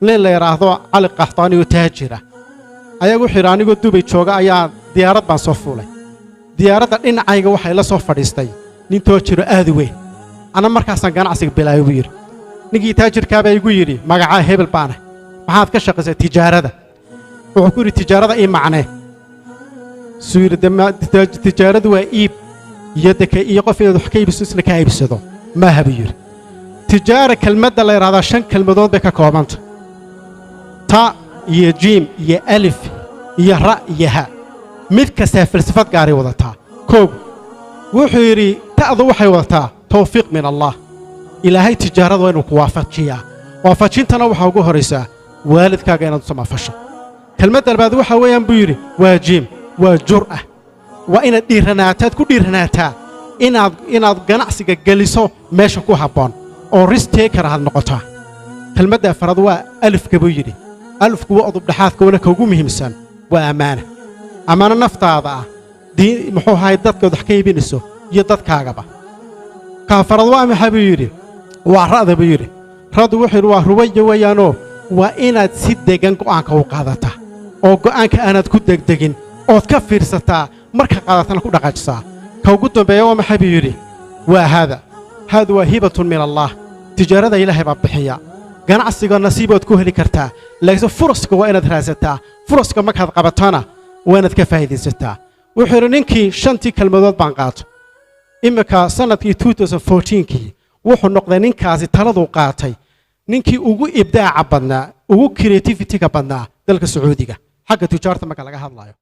nin la yiraahdo cali qaxtaani oo taajira ayagu xiraanigo dubay jooga ayaa diyaarad baan soo fuulay diyaaradda dhinacayga waxay la soo fadhiistay nin toojiro aad u weyn ana markaasaan ganacsiga bilaabay buu yiri ninkii taajirka baa igu yiri magaca hebel baana maxaad ka shaqaysay tijaarada wuxuu ku yiri tijaarada ii macnee tijaaradu waa iib yadaka iyo qof inuu wax ka iibso isla ka iibsado ma habiyo tijaara kelmadda la yiraahdo 5 kelmadood bay ka koobanta ta iyo jim iyo alif iyo ra iyo ha mid kasta falsafad gaari wadataa koob wuxuu yiri taadu waxay wadataa tawfiiq min Allah ilaahay tijaarada inuu ku waafajiyaa waafajintana waxa ugu horeysaa waalidkaaga inaad samafasho kelmadda labaad waxa weeyaan buu yiri waa jim waa jur'a waa inaad dhiiranaataad ku dhiiranaataa inaad ganacsiga galiso meesha ku habboon oo risk taker aad noqotaa kelmadda afraad waa alifka buu yiri alifku waa udub dhaxaadka wala ugu muhiimsan waa amaana naftaada ah muxuu ahay dadka wax ka iibinayso iyo dadkaagaba ka afraad waa maxay buu yiri waa raada buu yiri raadu wuxuu waa rubayo wayaano waa inaad si degan go'aanka u qaadataa oo go'aanka aanad ku degdegin ood ka fiirsataa marka qaadatana ku dhaqaajisaa ka ugu dambeeyo waa maxay buu yiri waa hada waa hibatun min Allah tijaarada ilaahay baa bixiya ganacsiga nasiibood ku heli kartaa laakiin fursadka waa inaad raadsataa fursadka markaad qabatana waa inaad ka faa'iidaysataa wuxuu yiri ninkii 5 kelmadood baan qaato imika sanadkii 2014kii wuxuu noqday ninkaasi taladu qaatay ninkii ugu ibdaaca badnaa ugu creativity-ga badnaa dalka Sacuudiga xagga tijaarta marka laga hadlayo